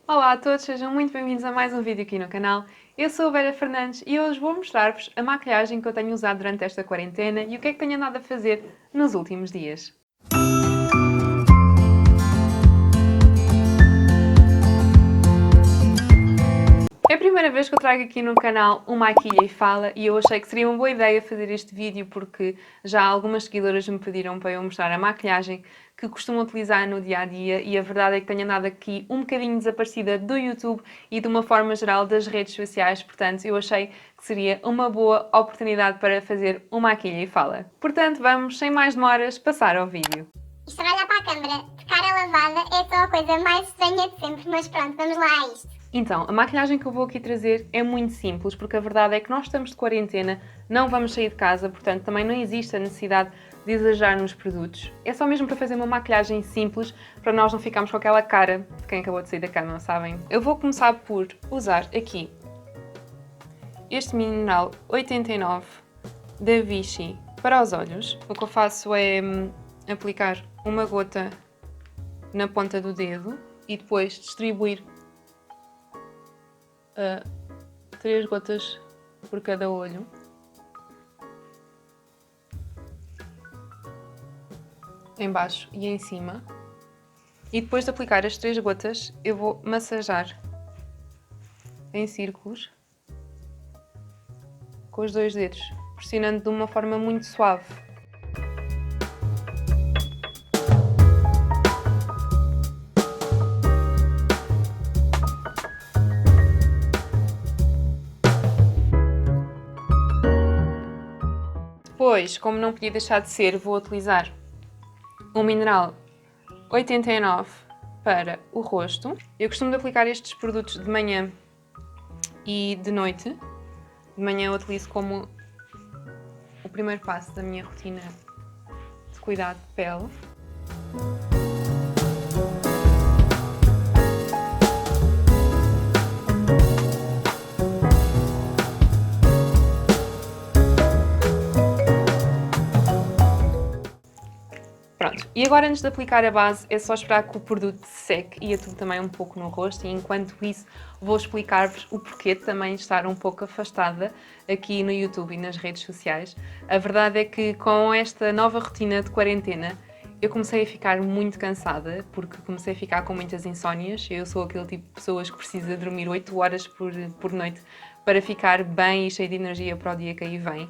Olá a todos, sejam muito bem-vindos a mais um vídeo aqui no canal. Eu sou a Vera Fernandes e hoje vou mostrar-vos a maquilhagem que eu tenho usado durante esta quarentena e o que é que tenho andado a fazer nos últimos dias. É a primeira vez que eu trago aqui no canal um Maquilha e Fala e eu achei que seria uma boa ideia fazer este vídeo porque já algumas seguidoras me pediram para eu mostrar a maquilhagem que costumo utilizar no dia-a-dia e a verdade é que tenho andado aqui um bocadinho desaparecida do YouTube e de uma forma geral das redes sociais, portanto eu achei que seria uma boa oportunidade para fazer um Maquilha e Fala. Portanto vamos, sem mais demoras, passar ao vídeo. Isto olhar para a câmara de cara lavada é só a coisa mais estranha de sempre, mas pronto, vamos lá a isto. Então, a maquilhagem que eu vou aqui trazer é muito simples, porque a verdade é que nós estamos de quarentena, não vamos sair de casa, portanto também não existe a necessidade de exagerar nos produtos. É só mesmo para fazer uma maquilhagem simples, para nós não ficarmos com aquela cara de quem acabou de sair da cama, sabem? Eu vou começar por usar aqui este mineral 89 da Vichy para os olhos. O que eu faço é aplicar uma gota na ponta do dedo e depois distribuir 3 gotas por cada olho. Em baixo e em cima. E depois de aplicar as 3 gotas, eu vou massajar em círculos com os 2 dedos, pressionando de uma forma muito suave. Depois, como não podia deixar de ser, vou utilizar o mineral 89 para o rosto. Eu costumo aplicar estes produtos de manhã e de noite. De manhã eu utilizo como o primeiro passo da minha rotina de cuidado de pele. Pronto, e agora antes de aplicar a base é só esperar que o produto seque e atue também um pouco no rosto e enquanto isso vou explicar-vos o porquê de também estar um pouco afastada aqui no YouTube e nas redes sociais. A verdade é que com esta nova rotina de quarentena eu comecei a ficar muito cansada porque comecei a ficar com muitas insónias. Eu sou aquele tipo de pessoas que precisa dormir 8 horas por noite para ficar bem e cheia de energia para o dia que aí vem.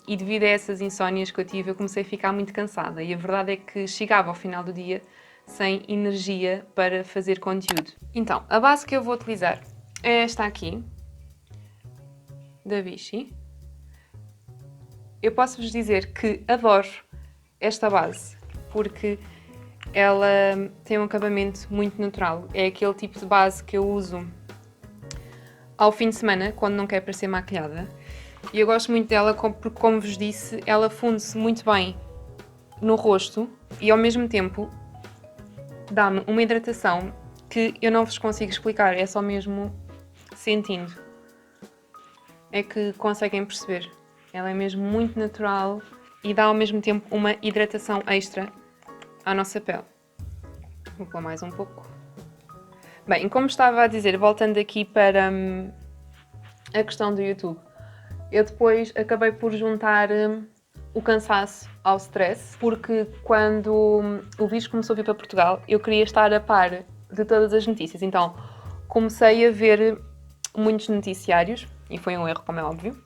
E devido a essas insónias que eu tive, eu comecei a ficar muito cansada e a verdade é que chegava ao final do dia sem energia para fazer conteúdo. Então, a base que eu vou utilizar é esta aqui, da Vichy. Eu posso-vos dizer que adoro esta base, porque ela tem um acabamento muito natural. É aquele tipo de base que eu uso ao fim de semana, quando não quero parecer maquilhada. E eu gosto muito dela porque, como vos disse, ela funde-se muito bem no rosto e ao mesmo tempo dá-me uma hidratação que eu não vos consigo explicar, é só mesmo sentindo. É que conseguem perceber. Ela é mesmo muito natural e dá ao mesmo tempo uma hidratação extra à nossa pele. Vou pôr mais um pouco. Bem, como estava a dizer, voltando aqui para a questão do YouTube. Eu depois acabei por juntar o cansaço ao stress, porque quando o vírus começou a vir para Portugal, eu queria estar a par de todas as notícias. Então, comecei a ver muitos noticiários, e foi um erro, como é óbvio,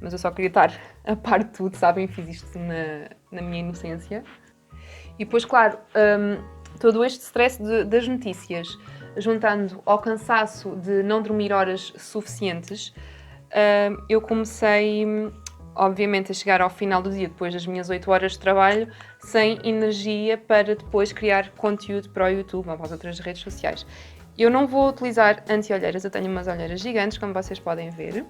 mas eu só queria estar a par de tudo, sabem? Fiz isto na minha inocência. E depois, claro, todo este stress das notícias, juntando ao cansaço de não dormir horas suficientes, eu comecei, obviamente, a chegar ao final do dia, depois das minhas 8 horas de trabalho, sem energia para depois criar conteúdo para o YouTube ou para as outras redes sociais. Eu não vou utilizar anti-olheiras, eu tenho umas olheiras gigantes, como vocês podem ver.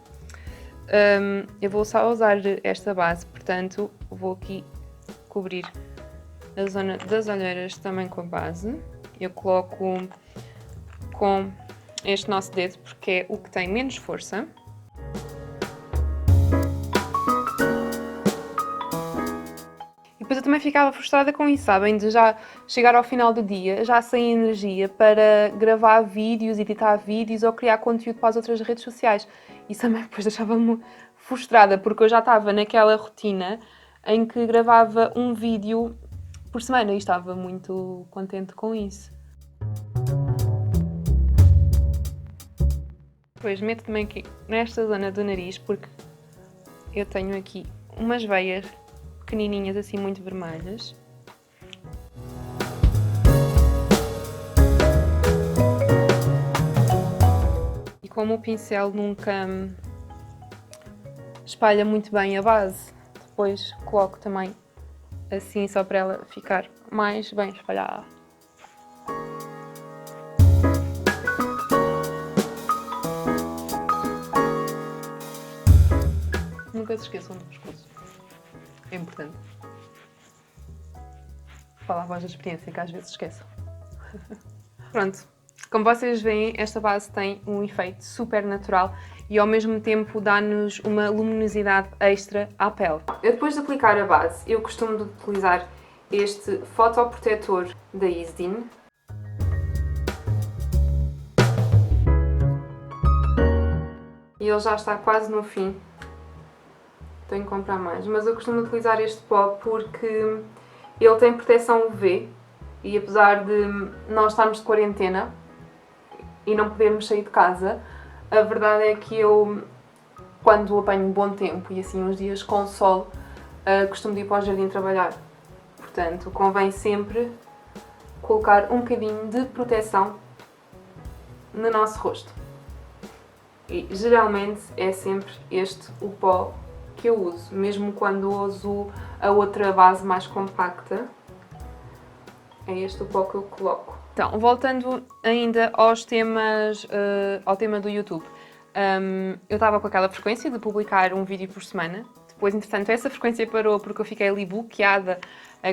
Eu vou só usar esta base, portanto, vou aqui cobrir a zona das olheiras também com a base. Eu coloco com este nosso dedo, porque é o que tem menos força. eu também ficava frustrada com isso, sabem? De já chegar ao final do dia, já sem energia para gravar vídeos, editar vídeos ou criar conteúdo para as outras redes sociais. Isso também depois deixava-me frustrada, porque eu já estava naquela rotina em que gravava um vídeo por semana e estava muito contente com isso. Depois meto também aqui nesta zona do nariz, porque eu tenho aqui umas veias pequenininhas assim muito vermelhas. E como o pincel nunca espalha muito bem a base, depois coloco também assim só para ela ficar mais bem espalhada. Nunca se esqueçam do pescoço. É importante. Fala a voz da experiência, que às vezes esqueçam. Pronto. Como vocês veem, esta base tem um efeito super natural e ao mesmo tempo dá-nos uma luminosidade extra à pele. Eu depois de aplicar a base, eu costumo de utilizar este fotoprotetor da Isdin. E ele já está quase no fim. Tenho que comprar mais, mas eu costumo utilizar este pó porque ele tem proteção UV e apesar de nós estarmos de quarentena e não podermos sair de casa, a verdade é que eu, quando apanho bom tempo e assim uns dias com sol, costumo ir para o jardim trabalhar. Portanto, convém sempre colocar um bocadinho de proteção no nosso rosto. E geralmente é sempre este o pó que eu uso, mesmo quando uso a outra base mais compacta, é este o pó que eu coloco. Então, voltando ainda aos temas, ao tema do YouTube, eu estava com aquela frequência de publicar um vídeo por semana, depois entretanto essa frequência parou porque eu fiquei ali bloqueada a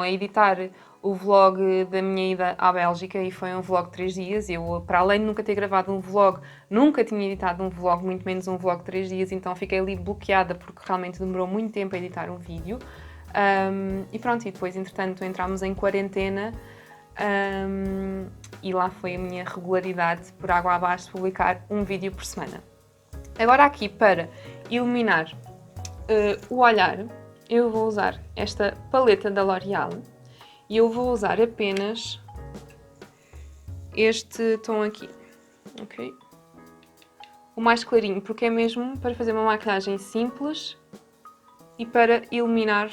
editar o vlog da minha ida à Bélgica e foi um vlog de 3 dias. Eu, para além de nunca ter gravado um vlog, nunca tinha editado um vlog, muito menos um vlog de 3 dias, então fiquei ali bloqueada porque realmente demorou muito tempo a editar um vídeo. E pronto, e depois entretanto entramos em quarentena e lá foi a minha regularidade por água abaixo de publicar um vídeo por semana. Agora aqui para iluminar o olhar, eu vou usar esta paleta da L'Oréal. E eu vou usar apenas este tom aqui, ok? O mais clarinho, porque é mesmo para fazer uma maquilhagem simples e para iluminar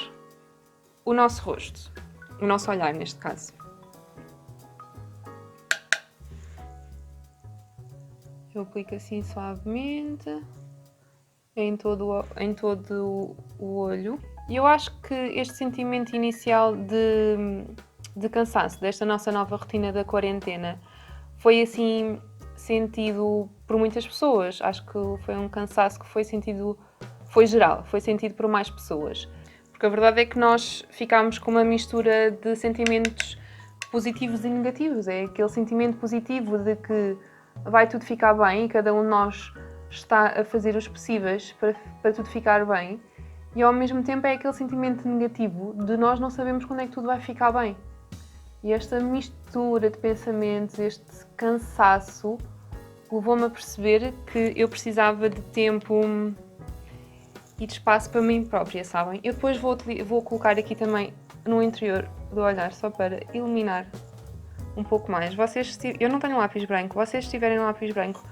o nosso rosto, o nosso olhar neste caso. Eu aplico assim suavemente em todo o olho. E eu acho que este sentimento inicial de cansaço desta nossa nova rotina da quarentena foi assim sentido por muitas pessoas. Acho que foi um cansaço que foi geral, foi sentido por mais pessoas. Porque a verdade é que nós ficámos com uma mistura de sentimentos positivos e negativos. É aquele sentimento positivo de que vai tudo ficar bem e cada um de nós está a fazer os possíveis para tudo ficar bem. E ao mesmo tempo é aquele sentimento negativo de nós não sabemos quando é que tudo vai ficar bem. E esta mistura de pensamentos, este cansaço, levou-me a perceber que eu precisava de tempo e de espaço para mim própria, sabem? Eu depois vou colocar aqui também no interior do olhar, só para iluminar um pouco mais. Eu não tenho lápis branco, vocês se tiverem lápis branco,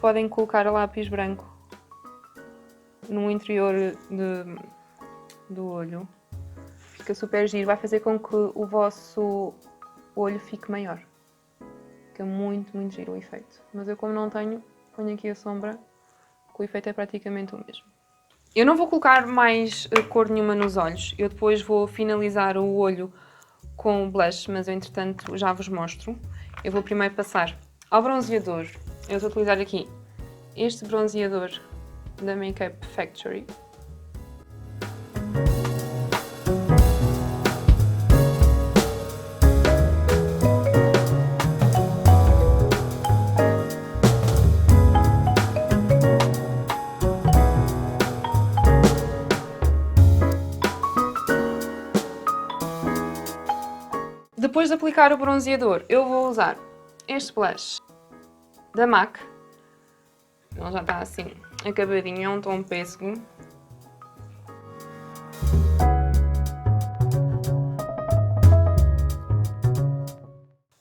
podem colocar o lápis branco no interior do olho. Fica super giro, vai fazer com que o vosso olho fique maior. Fica muito, muito giro o efeito. Mas eu, como não tenho, ponho aqui a sombra, que o efeito é praticamente o mesmo. Eu não vou colocar mais cor nenhuma nos olhos. Eu depois vou finalizar o olho com o blush, mas eu entretanto já vos mostro. Eu vou primeiro passar ao bronzeador. Eu vou utilizar aqui este bronzeador da Makeup Factory. de aplicar o bronzeador, eu vou usar este blush da MAC. Ele já está assim acabadinho, é um tom pêssego.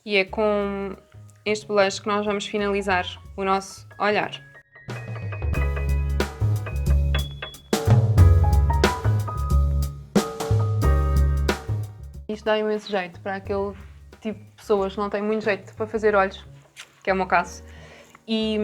E é com este blush que nós vamos finalizar o nosso olhar. Isto dá imenso jeito para aquele tipo de pessoas que não têm muito jeito para fazer olhos, que é o meu caso, e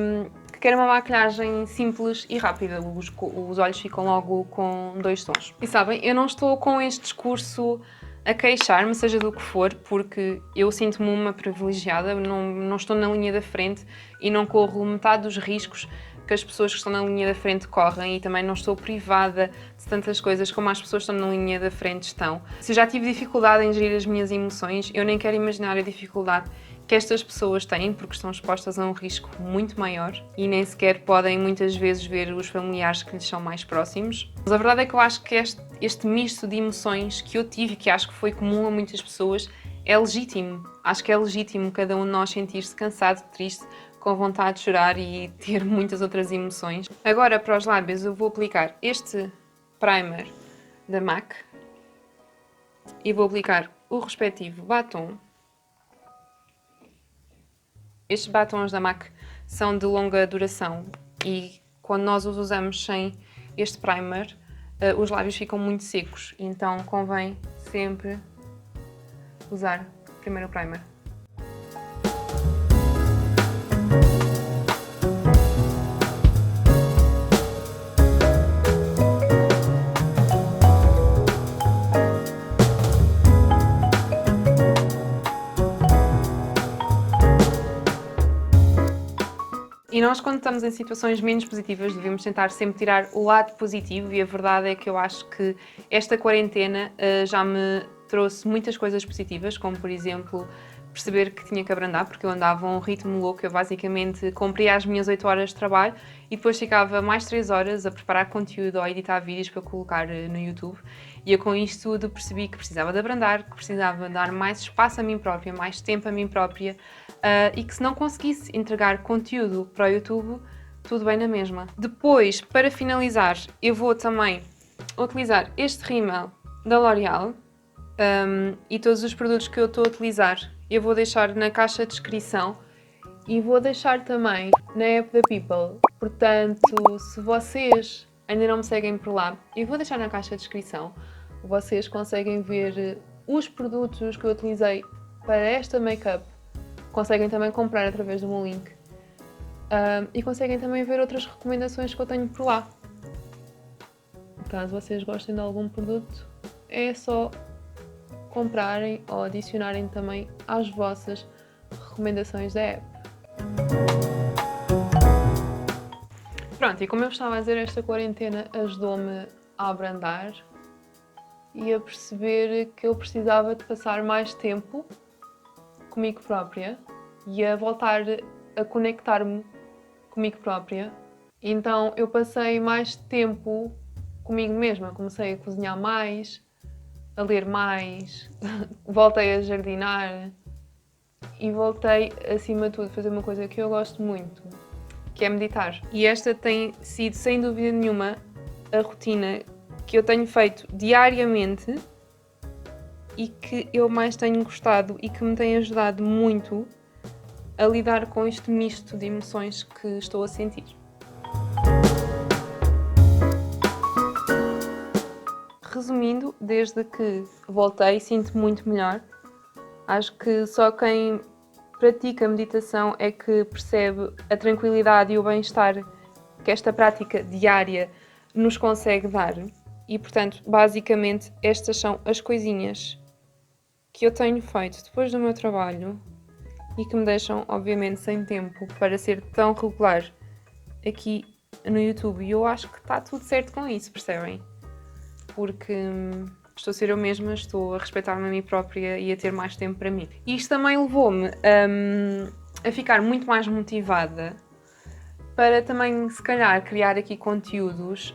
que querem uma maquilhagem simples e rápida. Os olhos ficam logo com 2 tons. E sabem, eu não estou com este discurso a queixar-me, seja do que for, porque eu sinto-me uma privilegiada, não estou na linha da frente e não corro metade dos riscos que as pessoas que estão na linha da frente correm, e também não estou privada de tantas coisas como as pessoas que estão na linha da frente estão. Se eu já tive dificuldade em gerir as minhas emoções, eu nem quero imaginar a dificuldade que estas pessoas têm, porque estão expostas a um risco muito maior e nem sequer podem muitas vezes ver os familiares que lhes são mais próximos. Mas a verdade é que eu acho que este misto de emoções que eu tive, que acho que foi comum a muitas pessoas, é legítimo. Acho que é legítimo cada um de nós sentir-se cansado, triste, com vontade de chorar e ter muitas outras emoções. Agora, para os lábios, eu vou aplicar este primer da MAC e vou aplicar o respectivo batom. Estes batons da MAC são de longa duração e quando nós os usamos sem este primer, os lábios ficam muito secos, então convém sempre usar primeiro o primer. E nós, quando estamos em situações menos positivas, devemos tentar sempre tirar o lado positivo, e a verdade é que eu acho que esta quarentena já me trouxe muitas coisas positivas, como por exemplo perceber que tinha que abrandar, porque eu andava a um ritmo louco. Eu basicamente cumpria as minhas 8 horas de trabalho e depois ficava mais 3 horas a preparar conteúdo ou a editar vídeos para colocar no YouTube. E eu com isto tudo percebi que precisava de abrandar, que precisava dar mais espaço a mim própria, mais tempo a mim própria, e que se não conseguisse entregar conteúdo para o YouTube, tudo bem na mesma. Depois, para finalizar, eu vou também utilizar este rímel da L'Oréal, e todos os produtos que eu estou a utilizar eu vou deixar na caixa de descrição e vou deixar também na app da People. Portanto, se vocês ainda não me seguem por lá, eu vou deixar na caixa de descrição. Vocês conseguem ver os produtos que eu utilizei para esta make-up. Conseguem também comprar através do meu link. E conseguem também ver outras recomendações que eu tenho por lá. Caso vocês gostem de algum produto, é só comprarem ou adicionarem também às vossas recomendações da app. Pronto, e como eu estava a dizer, esta quarentena ajudou-me a abrandar e a perceber que eu precisava de passar mais tempo comigo própria e a voltar a conectar-me comigo própria. Então eu passei mais tempo comigo mesma, comecei a cozinhar mais, a ler mais, voltei a jardinar e voltei, acima de tudo, a fazer uma coisa que eu gosto muito, que é meditar. E esta tem sido, sem dúvida nenhuma, a rotina que eu tenho feito diariamente e que eu mais tenho gostado e que me tem ajudado muito a lidar com este misto de emoções que estou a sentir. Resumindo, desde que voltei, sinto muito melhor. Acho que só quem pratica meditação é que percebe a tranquilidade e o bem-estar que esta prática diária nos consegue dar. E, portanto, basicamente, estas são as coisinhas que eu tenho feito depois do meu trabalho e que me deixam, obviamente, sem tempo para ser tão regular aqui no YouTube. E eu acho que está tudo certo com isso, percebem? Porque estou a ser eu mesma, estou a respeitar-me a mim própria e a ter mais tempo para mim. E isto também levou-me a ficar muito mais motivada para também, se calhar, criar aqui conteúdos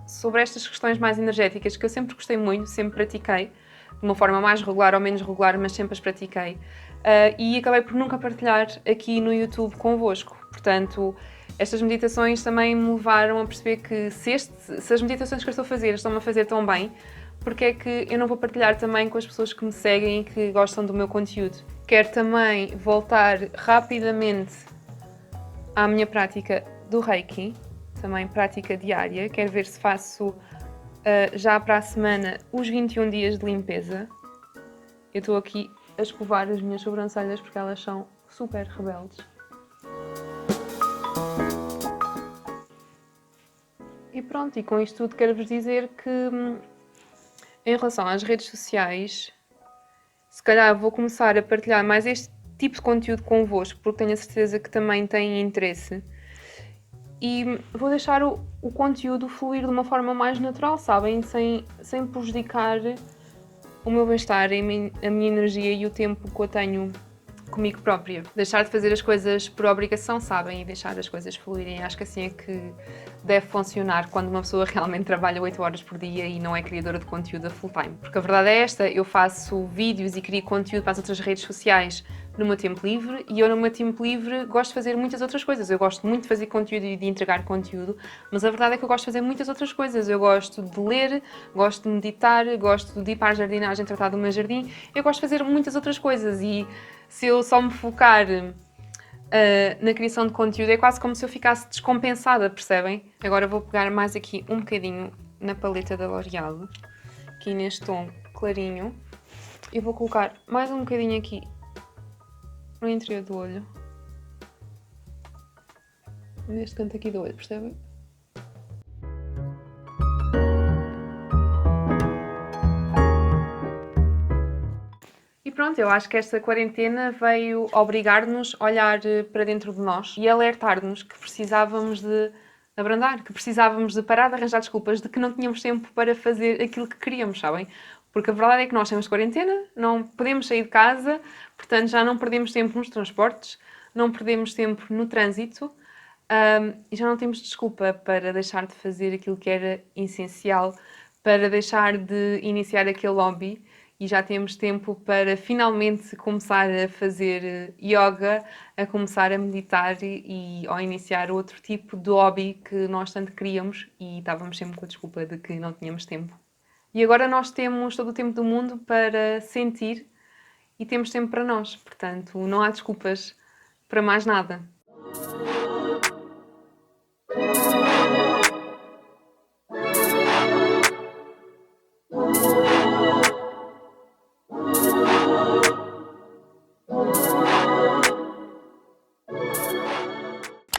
sobre estas questões mais energéticas que eu sempre gostei muito, sempre pratiquei, de uma forma mais regular ou menos regular, mas sempre as pratiquei. E acabei por nunca partilhar aqui no YouTube convosco. Portanto, estas meditações também me levaram a perceber que se as meditações que eu estou a fazer estão-me a fazer tão bem, porque é que eu não vou partilhar também com as pessoas que me seguem e que gostam do meu conteúdo. Quero também voltar rapidamente à minha prática do Reiki, também prática diária. Quero ver se faço já para a semana os 21 dias de limpeza. Eu estou aqui a escovar as minhas sobrancelhas porque elas são super rebeldes. E pronto, e com isto tudo quero-vos dizer que em relação às redes sociais, se calhar vou começar a partilhar mais este tipo de conteúdo convosco, porque tenho a certeza que também têm interesse. E vou deixar o conteúdo fluir de uma forma mais natural, sabem? Sem prejudicar o meu bem-estar, a minha energia e o tempo que eu tenho comigo própria. Deixar de fazer as coisas por obrigação, sabem? E deixar as coisas fluírem. Acho que assim é que deve funcionar quando uma pessoa realmente trabalha 8 horas por dia e não é criadora de conteúdo a full time. Porque a verdade é esta, eu faço vídeos e crio conteúdo para as outras redes sociais no meu tempo livre, e eu no meu tempo livre gosto de fazer muitas outras coisas. Eu gosto muito de fazer conteúdo e de entregar conteúdo, mas a verdade é que eu gosto de fazer muitas outras coisas. Eu gosto de ler, gosto de meditar, gosto de ir para a jardinagem tratar do meu jardim. Eu gosto de fazer muitas outras coisas, e se eu só me focar na criação de conteúdo é quase como se eu ficasse descompensada, percebem? Agora vou pegar mais aqui um bocadinho na paleta da L'Oréal, aqui neste tom clarinho, e vou colocar mais um bocadinho aqui no interior do olho, neste canto aqui do olho, percebem? E pronto, eu acho que esta quarentena veio obrigar-nos a olhar para dentro de nós e alertar-nos que precisávamos de abrandar, que precisávamos de parar de arranjar desculpas, de que não tínhamos tempo para fazer aquilo que queríamos, sabem? Porque a verdade é que nós temos quarentena, não podemos sair de casa, portanto já não perdemos tempo nos transportes, não perdemos tempo no trânsito, e já não temos desculpa para deixar de fazer aquilo que era essencial, para deixar de iniciar aquele hobby, e já temos tempo para finalmente começar a fazer yoga, a começar a meditar e a iniciar outro tipo de hobby que nós tanto queríamos e estávamos sempre com a desculpa de que não tínhamos tempo. E agora nós temos todo o tempo do mundo para sentir e temos tempo para nós, portanto não há desculpas para mais nada.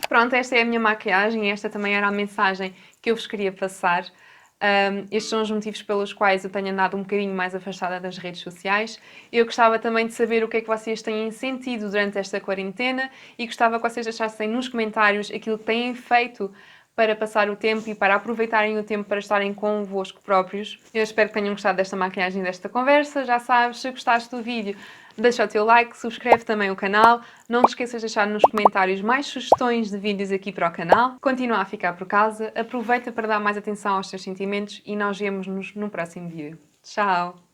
Pronto, esta é a minha maquiagem e esta também era a mensagem que eu vos queria passar. Estes são os motivos pelos quais eu tenho andado um bocadinho mais afastada das redes sociais. Eu gostava também de saber o que é que vocês têm sentido durante esta quarentena e gostava que vocês deixassem nos comentários aquilo que têm feito para passar o tempo e para aproveitarem o tempo para estarem convosco próprios. Eu espero que tenham gostado desta maquiagem, desta conversa. Já sabes, se gostaste do vídeo, deixa o teu like, subscreve também o canal. Não te esqueças de deixar nos comentários mais sugestões de vídeos aqui para o canal. Continua a ficar por casa, aproveita para dar mais atenção aos teus sentimentos e nós vemos-nos no próximo vídeo. Tchau!